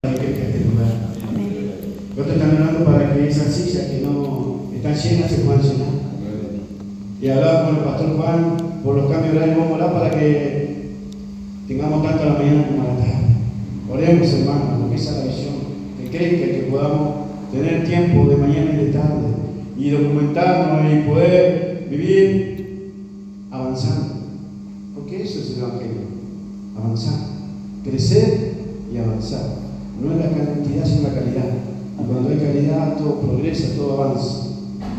Otros están orando para que esas sillas que no están llenas se puedan llenar. Y hablaba con el pastor Juan por los cambios horarios. Vamos a orar para que tengamos tanto a la mañana como a la tarde. Oremos, hermanos, porque esa es la visión que crezca, que podamos tener tiempo de mañana y de tarde y documentarnos y poder vivir avanzando. Porque eso es el Evangelio, avanzar, crecer y avanzar. No es la cantidad, sino la calidad. Y cuando hay calidad, todo progresa, todo avanza.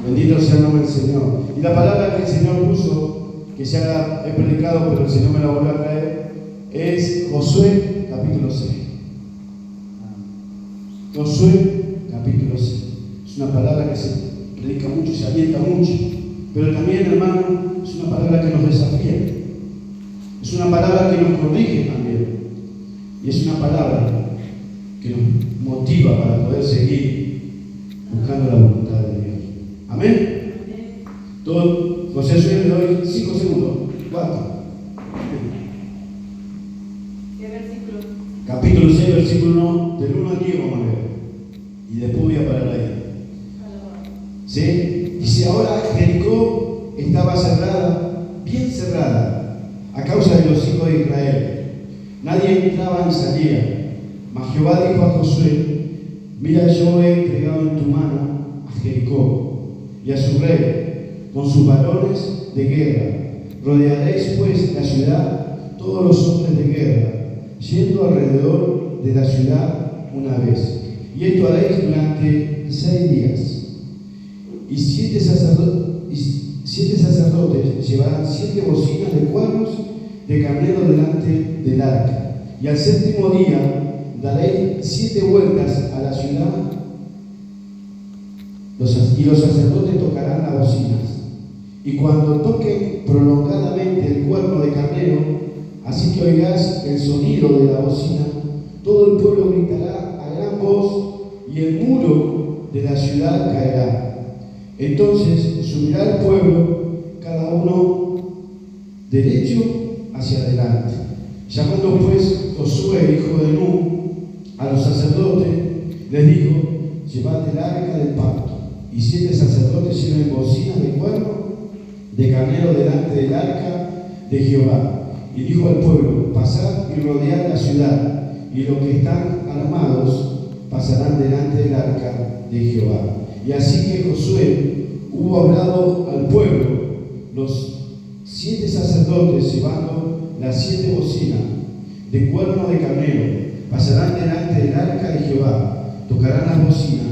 Bendito sea el nombre del Señor. Y la palabra que el Señor puso, que ya la he predicado, pero el Señor me la volvió a traer, es Josué capítulo 6. Josué capítulo 6. Es una palabra que se predica mucho, se alienta mucho, pero también, hermano, es una palabra que nos desafía. Es una palabra que nos corrige también. Y es una palabra que nos motiva para poder seguir buscando la voluntad de Dios. Amén. Todo, José Suárez, le doy 5 segundos. 4. ¿Qué versículo? Capítulo 6, versículo 1, del 1 al 10 vamos a leer. Y después voy a parar ahí. ¿Sí? Dice, ahora Jericó estaba cerrada, bien cerrada, a causa de los hijos de Israel. Nadie entraba ni salía. Mas Jehová dijo a Josué, mira, yo he entregado en tu mano a Jericó y a su rey, con sus varones de guerra. Rodearéis pues la ciudad, todos los hombres de guerra, yendo alrededor de la ciudad una vez. Y esto haréis durante 6 días. Y 7 sacerdotes llevarán 7 bocinas de cuernos de carnero delante del arca. Y al 7º día daréis 7 vueltas a la ciudad, y los sacerdotes tocarán las bocinas. Y cuando toquen prolongadamente el cuerno de carnero, así que oigáis el sonido de la bocina, todo el pueblo gritará a gran voz, y el muro de la ciudad caerá. Entonces subirá el pueblo, cada uno derecho hacia adelante. Llamando pues Josué, hijo de Nun, a los sacerdotes, les dijo, llevad el arca del pacto. Y 7 sacerdotes lleven bocinas de cuerno de carnero delante del arca de Jehová. Y dijo al pueblo, pasad y rodead la ciudad, y los que están armados pasarán delante del arca de Jehová. Y así que Josué hubo hablado al pueblo, los 7 sacerdotes llevando las 7 bocinas de cuerno de carnero pasarán delante del arca de Jehová, tocarán las bocinas,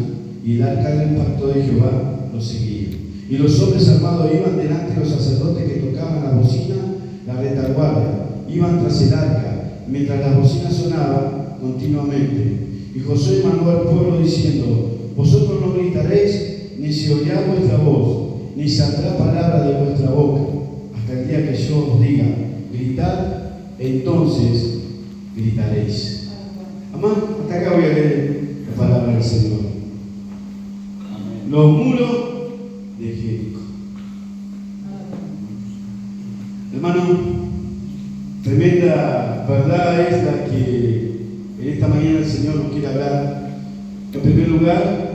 y el arca del pacto de Jehová los seguía. Y los hombres armados iban delante de los sacerdotes que tocaban las bocinas, la retaguardia, iban tras el arca, mientras las bocinas sonaban continuamente. Y Josué mandó al pueblo diciendo, vosotros no gritaréis, ni se oirá vuestra voz, ni saldrá palabra de vuestra boca, hasta el día que yo os diga, gritad, entonces gritaréis. Amén. Hasta acá voy a leer la palabra del Señor. Amén. Los muros de Jericó. Hermano, tremenda verdad es la que en esta mañana el Señor nos quiere hablar. En primer lugar,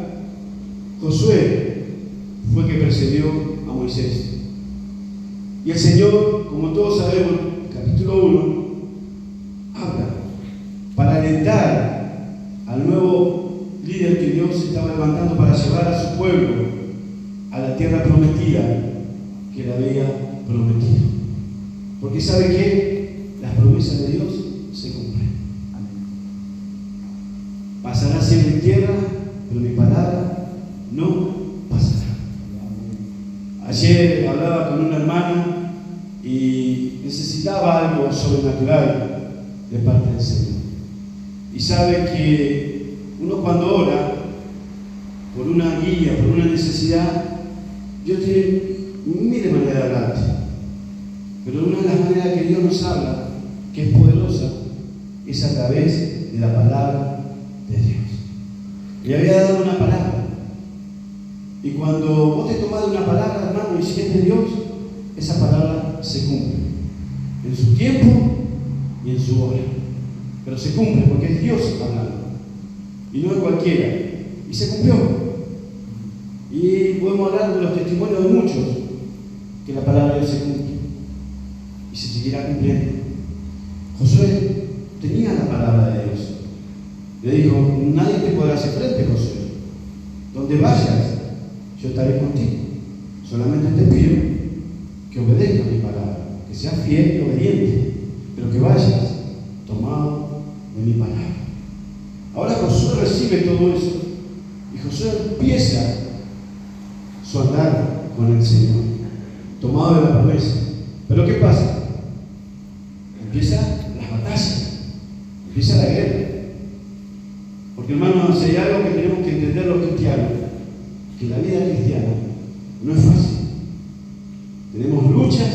Josué fue el que precedió a Moisés. Y el Señor, como todos sabemos, capítulo 1, habla para alentar al nuevo líder que Dios estaba levantando para llevar a su pueblo a la tierra prometida que le había prometido. Porque ¿sabe qué? Las promesas de Dios se cumplen. Pasará cielo y tierra, pero mi palabra no pasará. Ayer hablaba con una hermana y necesitaba algo sobrenatural de parte del Señor. Y sabe que uno cuando ora por una guía, por una necesidad, Dios tiene miles de maneras de hablarte. Pero una de las maneras que Dios nos habla, que es poderosa, es a través de la palabra de Dios. Le había dado una palabra. Y cuando vos te tomás de una palabra, hermano, y si es de Dios, esa palabra se cumple. En su tiempo y en su hora. Pero se cumple porque es Dios hablando. y no de cualquiera. Y se cumplió. Y podemos hablar de los testimonios de muchos, que la palabra de Dios se cumple y se seguirá cumpliendo. Josué tenía la palabra de Dios. Le dijo: nadie te podrá hacer frente, Josué. Donde vayas, yo estaré contigo. Solamente te pido que obedezcas mi palabra, que seas fiel y obediente, pero que vayas tomado de mi palabra. Ahora Josué recibe todo eso y Josué empieza su andar con el Señor, tomado de la promesa. Pero ¿qué pasa? Empiezan las batallas, empieza la guerra. Porque, hermanos, hay algo que tenemos que entender los cristianos, que la vida cristiana no es fácil. Tenemos luchas,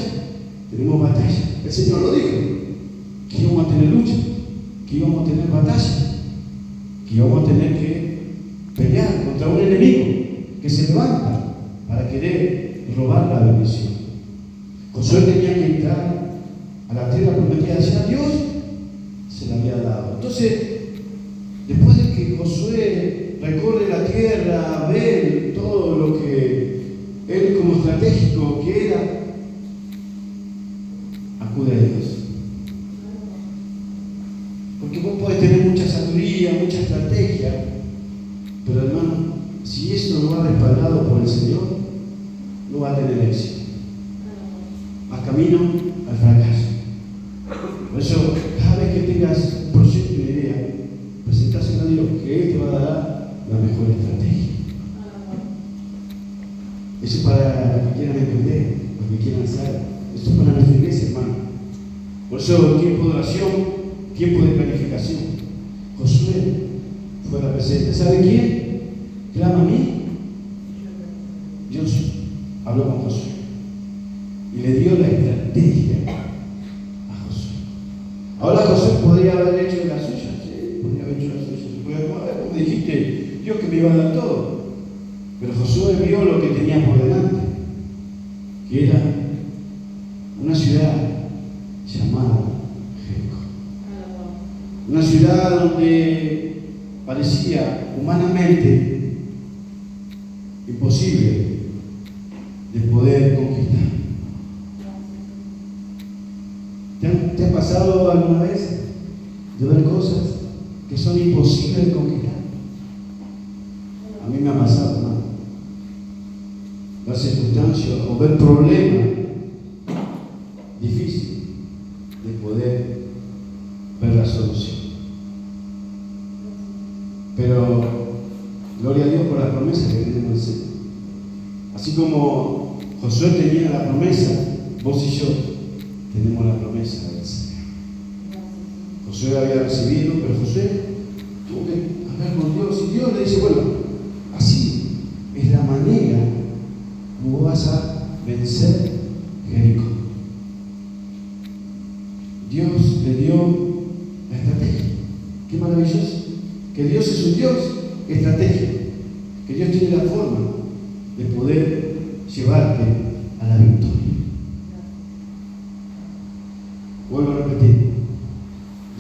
tenemos batallas. El Señor lo dijo, que íbamos a tener luchas, que íbamos a tener batallas, que íbamos a tener que pelear contra un enemigo que se levanta para querer robar la bendición. Josué tenía que entrar a la tierra prometida, ya Dios se la había dado. Entonces, después de que Josué recorre la tierra, ve todo lo que él como estratégico que era, acude a Dios. Porque vos podés tener mucha sabiduría, mucha estrategia, pero hermano, si eso no va respaldado por el Señor, no va a tener éxito. Vas camino al fracaso. Por eso, cada vez que tengas un proyecto y una idea, presentáselo a Dios, que Él te va a dar la mejor estrategia. Eso es para los que quieran entender, los que quieran saber. Esto es para nuestra iglesia, hermano. Por eso, tiempo de oración, tiempo de planificación. Josué fue a la presencia. ¿Sabe quién clama a mí? Dios habló con Josué y le dio la estrategia a Josué. Ahora Josué podría haber hecho la suya. Sí, podría haber hecho la suya. Como dijiste, Dios que me iba a dar todo. Pero Josué vio lo que tenía por delante, que era una ciudad llamada Jericó. Una ciudad donde parecía humanamente imposible de poder conquistar. ¿Te ha pasado alguna vez de ver cosas que son imposibles de conquistar? A mí me ha pasado, hermano. Ver circunstancias o ver problemas difíciles de poder ver la solución. Pero gloria a Dios por la promesa que tenemos en el Señor. Así como Josué tenía la promesa, vos y yo tenemos la promesa del Señor. Josué había recibido, pero Josué tuvo que hablar con Dios y Dios le dice: bueno, así es la manera como vos vas a vencer Jericó. Dios le dio la estrategia. Qué maravilloso. Que Dios es un Dios estratégico. Que Dios tiene la forma de poder llevarte a la victoria. Vuelvo a repetir.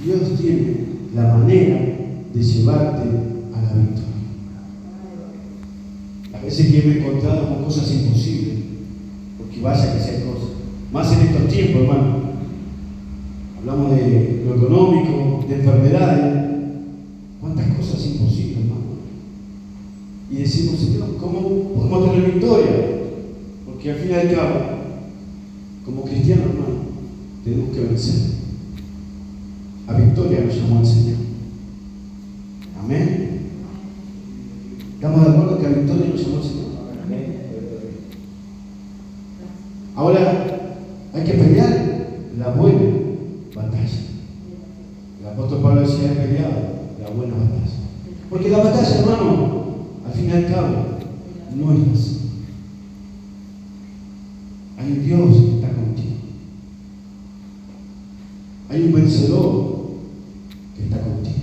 Dios tiene la manera de llevarte a la victoria. A veces que me he encontrado con cosas imposibles, porque vaya que sean cosas. Más en estos tiempos, hermano. Hablamos de lo económico, de enfermedades. ¿Cuántas cosas imposibles, hermano? Y decimos: Señor, ¿cómo podemos tener victoria? Porque al fin y al cabo, como cristianos, hermano, tenemos que vencer. A victoria nos llamó el Señor. Amén. ¿Estamos de acuerdo que a victoria nos llamó el Señor? Ahora, hay que pelear la buena batalla. El apóstol Pablo decía: he peleado la buena batalla. Porque la batalla, hermano, al fin y al cabo, no es así. Hay un Dios que está contigo. Hay un vencedor que está contigo.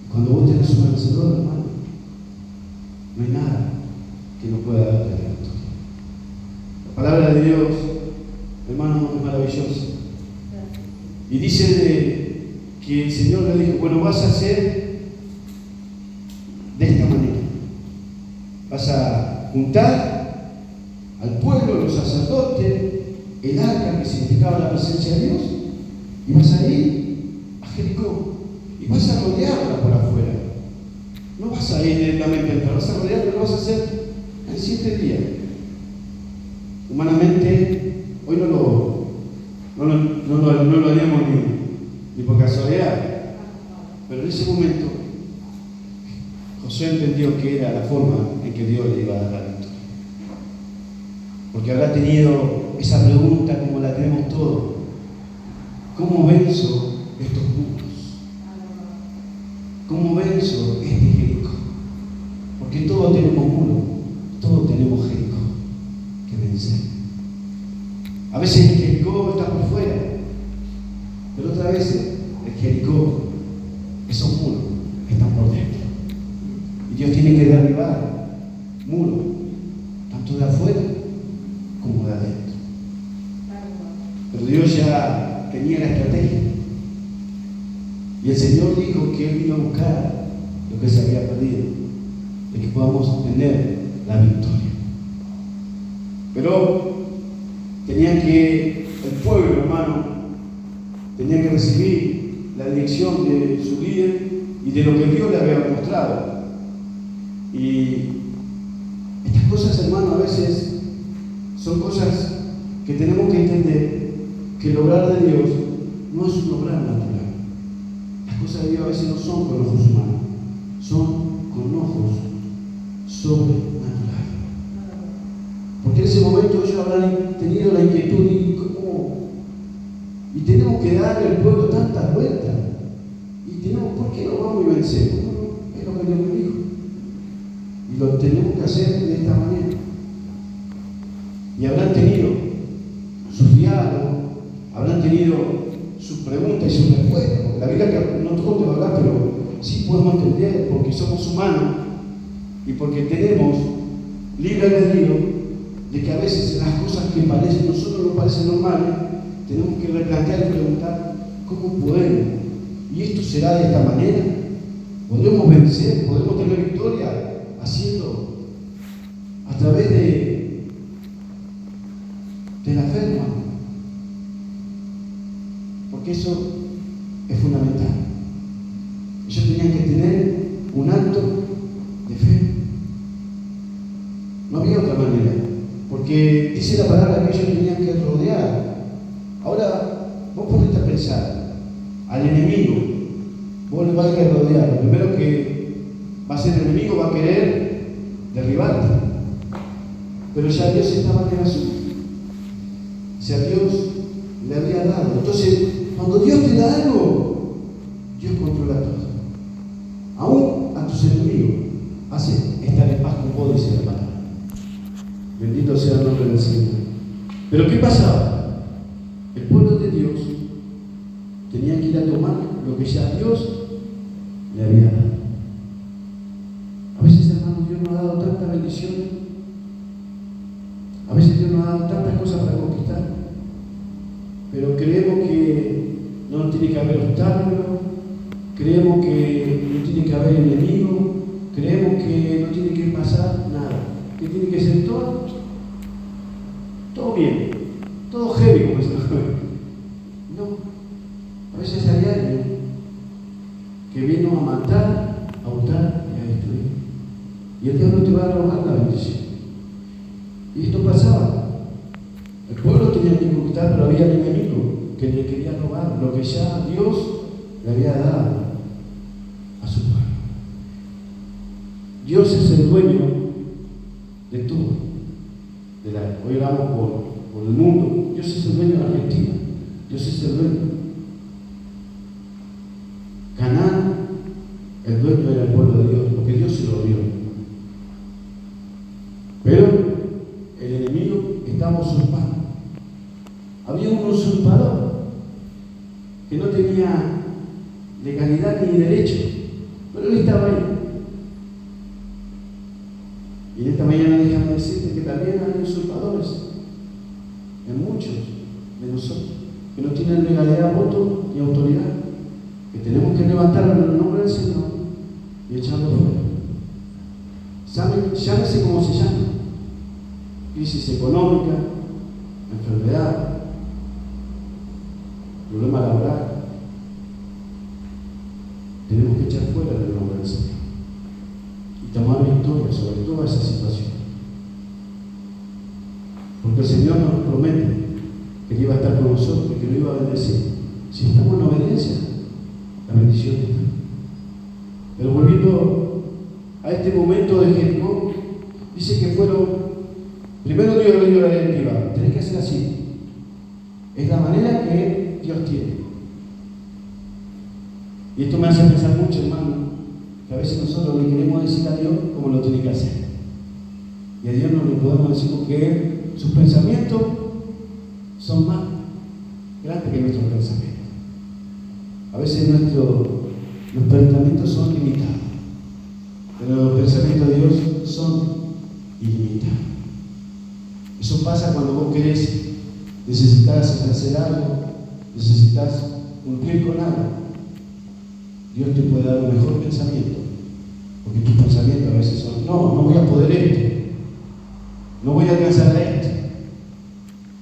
Cuando vos tenés un vencedor, hermano, no hay nada que no pueda darte la victoria. La palabra de Dios, hermano, es maravillosa. Y dice que el Señor le dijo: bueno, vas a hacer juntar al pueblo, los sacerdotes, el arca que significaba la presencia de Dios, y vas a ir a Jericó y vas a rodearla por afuera. No vas a ir directamente a entrar, vas a rodearla, lo vas a hacer en 7 días. Humanamente, hoy no lo haríamos ni por casualidad, pero en ese momento Josué entendió que era la forma en que Dios le iba a dar la victoria. Porque habrá tenido esa pregunta como la tenemos todos: ¿cómo venzo estos muros? ¿Cómo venzo este Jericó? Porque todos tenemos muros, todos tenemos Jericó que vencer. A veces el Jericó está por fuera, pero otras veces el Jericó, esos muros, están por dentro. Y Dios tiene que derribar muros, tanto de afuera como de adentro. Pero Dios ya tenía la estrategia. Y el Señor dijo que Él iba a buscar lo que se había perdido, de que podamos tener la victoria. Pero el pueblo, hermano, tenía que recibir la dirección de su líder y de lo que Dios le había mostrado. Y estas cosas, hermano, a veces son cosas que tenemos que entender, que el obrar de Dios no es un obrar natural. Las cosas de Dios a veces no son con ojos humanos, son con ojos sobrenaturales. Porque en ese momento ellos habrán tenido la inquietud y tenemos que darle al pueblo tantas vueltas. ¿Por qué no vamos y vencemos? No, es lo que Dios me dijo. Y lo tenemos que hacer de esta manera. Y habrán tenido sus diálogos, habrán tenido sus preguntas y sus respuestas. Porque la Biblia que no todo te va a hablar, pero sí podemos entender, porque somos humanos y porque tenemos libre albedrío, de que a veces las cosas que nosotros nos parecen normales, tenemos que replantear y preguntar: ¿cómo podemos? ¿Y esto será de esta manera? ¿Podremos vencer? ¿Podremos tener victoria haciendo a través de la fe, hermano? Porque eso es fundamental. Ellos tenían que tener un acto de fe. No había otra manera. Porque dice la palabra que ellos tenían que rodear. Ahora, vos ponete a pensar, al enemigo, vos le vas a querer rodear. Lo primero que va a hacer el enemigo va a querer derribarte. Pero ya Dios estaba en el asunto. Ya Dios le había dado. Entonces, cuando Dios te da algo, Dios controla todo. Aún a tus enemigos hace estar en paz con vos, dice la palabra. Bendito sea el nombre del Señor. Pero ¿qué pasaba? El pueblo de Dios tenía que ir a tomar lo que ya Dios le había dado. A veces, hermanos, Dios nos ha dado tantas bendiciones. A veces Dios nos ha dado tantas cosas para conquistar. Pero creemos que no tiene que haber obstáculos. Creemos que no tiene que haber enemigos. Creemos que no tiene que pasar nada. Que tiene que ser todo bien, todo heavy, como se llama. No, a veces hay alguien que vino a matar, a hurtar y a destruir. Y el diablo te va a robar la bendición. Y esto pasaba. El pueblo tenía que conquistar, pero había el enemigo que le quería robar lo que ya Dios le había dado a su pueblo. Dios es el dueño de todo. Hoy hablamos por el mundo. Dios es el dueño de Argentina. Dios es el dueño. Canaán, el dueño era el pueblo de Dios, porque Dios se lo dio. Pero el enemigo estaba usurpando. Había un usurpador que no tenía legalidad ni derecho, pero él estaba ahí. Y en esta mañana déjame decirte que también hay usurpadores en muchos de nosotros que no tienen legalidad, voto ni autoridad, que tenemos que levantarlo en el nombre del Señor y echarlo fuera. Llámese como se llama, crisis económica, enfermedad, problema laboral. Tenemos que echar fuera del nombre del Señor y tomar victoria sobre toda esa situación. Porque el Señor nos promete que iba a estar con nosotros y que nos iba a bendecir. Si estamos en obediencia, la bendición está. Pero volviendo a este momento de Jericó, dice que primero Dios le dio la directiva, tenés que hacer así. Es la manera que Dios tiene. Y esto me hace pensar mucho, hermano, que a veces nosotros le queremos decir a Dios cómo lo tiene que hacer. Y a Dios no le podemos decir porque sus pensamientos son más grandes que nuestros pensamientos. A veces los pensamientos son limitados, pero los pensamientos de Dios son ilimitados. Eso pasa cuando vos querés, necesitas hacer algo, necesitas cumplir con algo. Dios te puede dar un mejor pensamiento, porque tus pensamientos a veces son, no voy a poder esto, no voy a alcanzar a esto.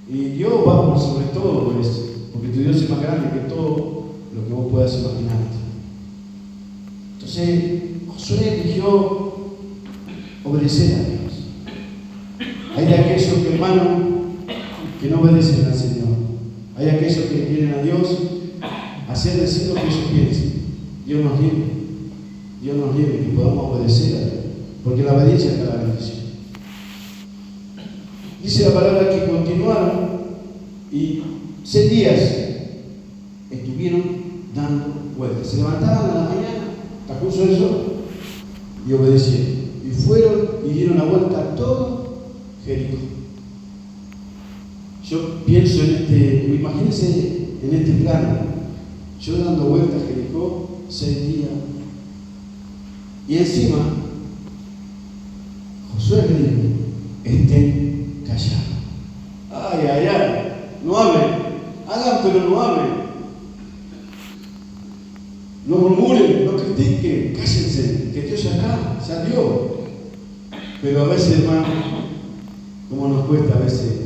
Y Dios va por sobre todo por eso, porque tu Dios es más grande que todo lo que vos puedas imaginarte. Entonces, Josué eligió obedecer a Dios. Hay de aquellos que, hermano, que no obedecen al Señor. Hay aquellos que quieren a Dios hacer decir lo que ellos piensan. Dios nos libre que podamos obedecer a Dios, porque la obediencia es la bendición. Dice la palabra que continuaron y 6 días estuvieron dando vueltas. Se levantaban a la mañana, tacuso el sol, y obedecieron. Y fueron y dieron la vuelta a todo Jericó. Yo pienso imagínense en este plano, yo dando vueltas a Jericó 6 días. Y encima, Josué le dijo, estén callados. Ay, no hablen, hagan pero no hablen. No murmuren, no critiquen, cállense, que Dios ya dio. Pero a veces, hermano, como nos cuesta a veces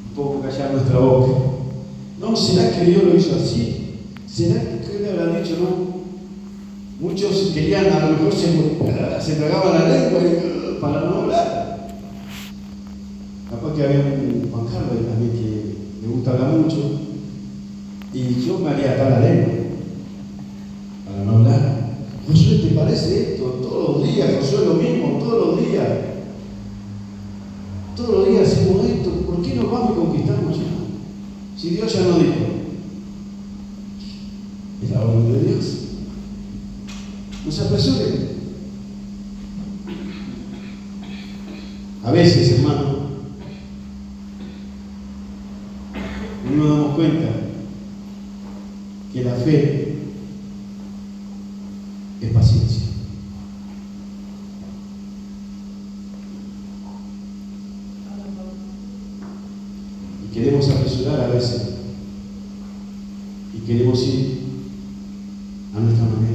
un poco callar nuestra boca. No, ¿será que Dios lo hizo así? ¿Será que le habrá dicho no? Muchos querían, a lo mejor se tragaban la lengua para no hablar. Capaz que había un Juan Carlos también que le gusta hablar mucho, y yo me haría atar la lengua para no hablar. Josué, ¿te parece esto? Todos los días, Josué, lo mismo, todos los días. Todos los días hacemos esto, ¿por qué nos vamos y conquistamos ya? Si Dios ya no dijo. Es la orden de Dios. No se apresuren. A veces, hermano, no nos damos cuenta que la fe es paciencia. Y queremos apresurar a veces. Y queremos ir a nuestra manera.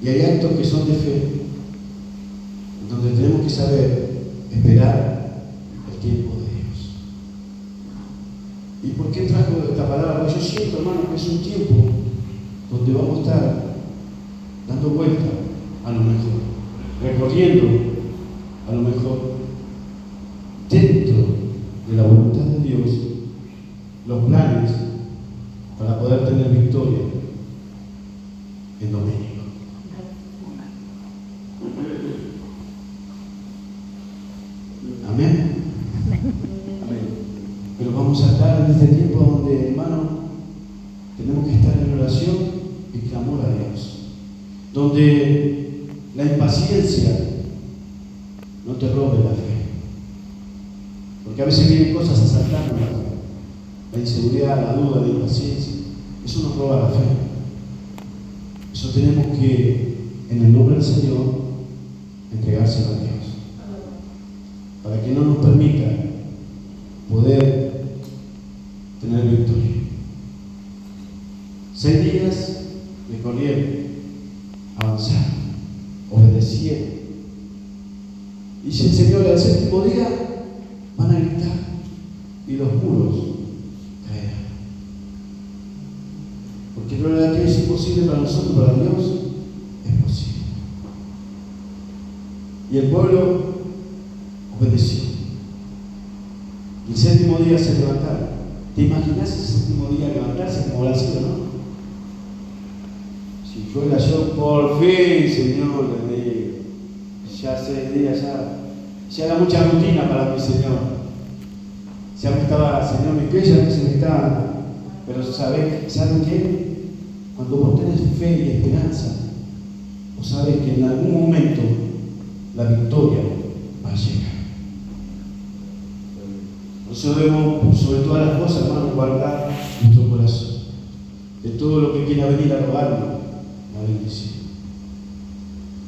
Y hay actos que son de fe, donde tenemos que saber esperar el tiempo de Dios. ¿Y por qué trajo esta palabra? Porque yo siento, hermano, que es un tiempo donde vamos a estar dando vuelta a lo mejor, recorriendo a lo mejor, dentro de la voluntad de Dios, los planes para poder tener victoria en dominio. Amén. Amén. Pero vamos a estar en este tiempo donde, hermano, tenemos que estar en oración y clamor a Dios. Donde la impaciencia no te robe la fe. Porque a veces vienen cosas a saltarnos la fe. La inseguridad, la duda, la impaciencia. Eso nos roba la fe. Eso tenemos que, en el nombre del Señor, entregárselo a Dios. Para que no nos permita poder tener victoria. 6 días recorrieron, avanzaron, obedecieron. Y dice el Señor, al séptimo día van a gritar y los muros caerán. Porque no es que es imposible para nosotros, para Dios es posible. Y el pueblo obedeció. Y el séptimo día se levantaron. ¿Te imaginas ese séptimo día levantarse como la ciudad, no? Si fuera yo, por fin, Señor, le digo, ya 6 días, ya era mucha rutina para mi Señor. Ya me estaba, Señor, mis pies ya se me estaban. Pero ¿saben qué? Cuando vos tenés fe y esperanza, vos sabés que en algún momento la victoria va a llegar. Nosotros debemos, sobre todas las cosas, hermano, guardar nuestro corazón de todo lo que quiera venir a robarnos la bendición.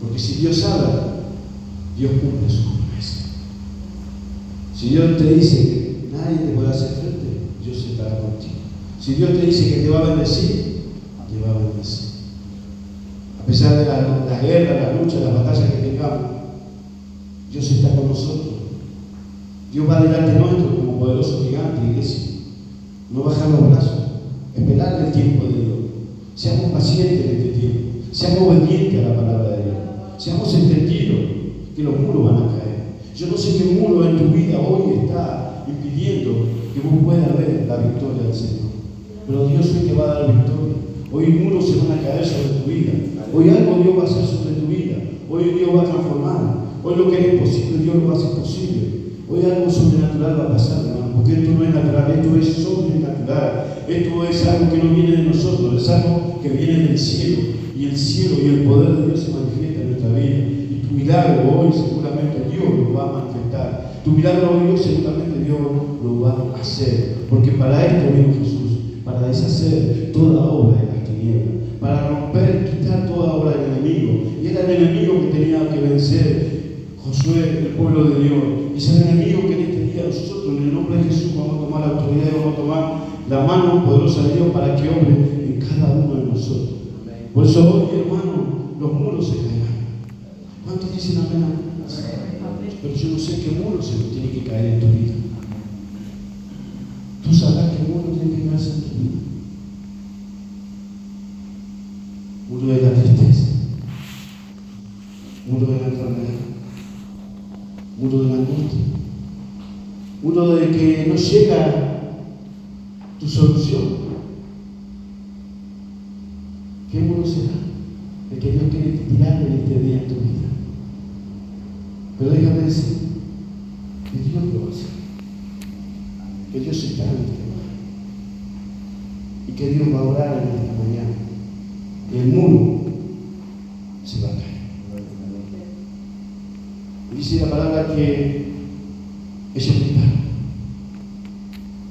Porque si Dios habla, Dios cumple su promesa. Si Dios te dice que nadie te puede hacer frente, Dios estará contigo. Si Dios te dice que te va a bendecir, te va a bendecir. A pesar de las guerras, las luchas, las batallas que tengamos, Dios está con nosotros. Dios va delante nuestro como poderoso gigante, iglesia. No bajar los brazos, esperar el tiempo de Dios. Seamos pacientes en este tiempo, seamos obedientes a la palabra de Dios, seamos entendidos que los muros van a caer. Yo no sé qué muro en tu vida hoy está impidiendo que vos puedas ver la victoria del Señor. Pero Dios es el que va a dar victoria. Hoy muros se van a caer sobre tu vida. Hoy algo Dios va a hacer sobre tu vida. Hoy Dios va a transformar. Hoy lo que es posible, Dios lo va a hacer posible. Hoy algo sobrenatural va a pasar, hermano, porque esto no es natural, esto es sobrenatural. Esto es algo que no viene de nosotros, es algo que viene del cielo. Y el cielo y el poder de Dios se manifiesta en nuestra vida. Y tu milagro hoy seguramente Dios lo va a manifestar. Tu milagro hoy seguramente Dios lo va a hacer. Porque para esto vino Jesús, para deshacer toda obra de las tinieblas, para romper, quitar toda obra del enemigo. Y era el enemigo que tenía que vencer Josué, el pueblo de Dios. Es el enemigo que en este día nosotros, en el nombre de Jesús, vamos a tomar la autoridad y vamos a tomar la mano poderosa de Dios para que obre en cada uno de nosotros. Por eso hoy, hermano, los muros se caerán. ¿Cuántos dicen amén? Pero yo no sé qué muro se tiene que caer en tu vida. Tú sabrás qué muro tiene que caerse en tu vida. Muro de la tristeza, muro de la enfermedad, muro de la angustia, muro de que no llega tu solución. ¿Qué muro será? El que Dios quiere tirar en este día en tu vida. Pero déjame decir que Dios lo va a hacer, que Dios está en este lugar y que Dios va a orar en esta mañana. Y el muro se va a caer. Dice la palabra que ellos gritaron,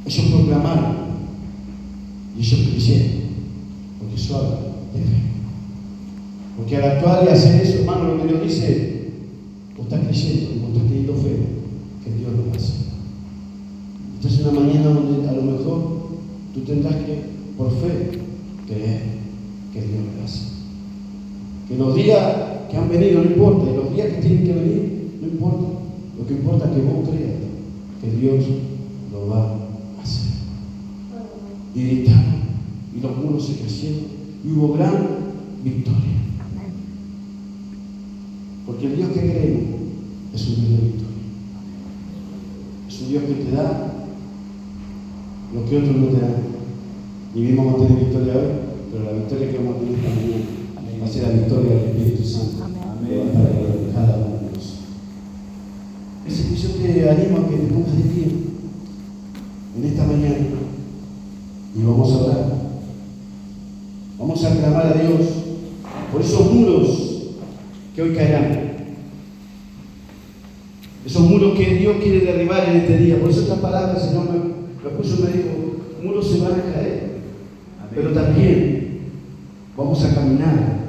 ellos proclamaron y ellos creyeron, porque eso habla de fe. Porque al actuar y hacer eso, hermano, lo que Dios dice, vos estás creyendo, vos estás teniendo fe que Dios lo va a hacer. Esta es una mañana donde a lo mejor tú tendrás que, por fe, creer que Dios lo hace. Que los días que han venido no importa, y los días que tienen que venir no importa. Lo que importa es que vos creas que Dios lo va a hacer. Y gritaron, y los muros se cayeron, y hubo gran victoria. Porque el Dios que creemos es un Dios de victoria. Es un Dios que te da lo que otros no te dan. Y bien vamos a tener victoria hoy, pero la victoria que vamos a tener esta mañana va a ser la victoria del Espíritu Santo. Amén. Para cada uno de nosotros. Así que yo te animo a que te pongas de pie en esta mañana y vamos a orar. Vamos a clamar a Dios por esos muros que hoy caerán. Esos muros que Dios quiere derribar en este día. Por eso estas palabras, el Señor me puso y me dijo, muros se van a caer. Amén. Pero también vamos a caminar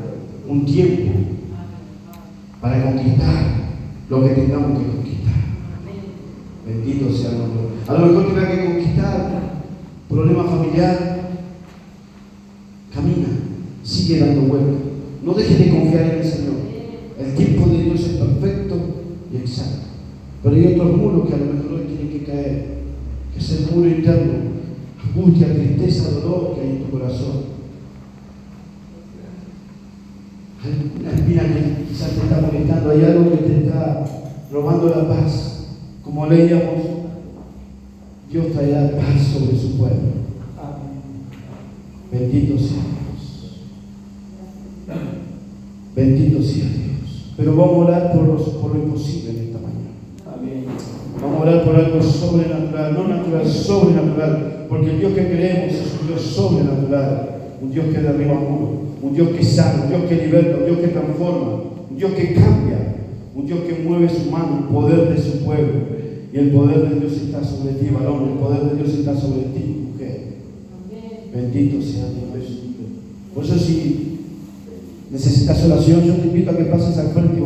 un tiempo para conquistar lo que tengamos que conquistar. Amén. Bendito sea el nombre. A lo mejor tendrás que conquistar problema familiar. Camina, sigue dando vueltas. No dejes de confiar en el Señor. El tiempo de Dios es perfecto y exalta. Pero hay otros muros que a lo mejor hoy tienen que caer, que es el muro interno, angustia, tristeza, dolor que hay en tu corazón. Hay una espina que quizás te está molestando, hay algo que te está robando la paz. Como leíamos, Dios traerá paz sobre su pueblo. Bendito sea Dios. Bendito sea Dios. Pero vamos a orar por lo imposible en esta mañana. Amén. Vamos a orar por algo sobrenatural, no natural, sobrenatural. Porque el Dios que creemos es un Dios sobrenatural. Un Dios que derriba muros, un Dios que sana, un Dios que liberta, un Dios que transforma, un Dios que cambia, un Dios que mueve su mano, el poder de su pueblo. Y el poder de Dios está sobre ti, varón, el poder de Dios está sobre ti, mujer. Bendito sea Dios. Por eso si necesitas oración, yo te invito a que pases al frente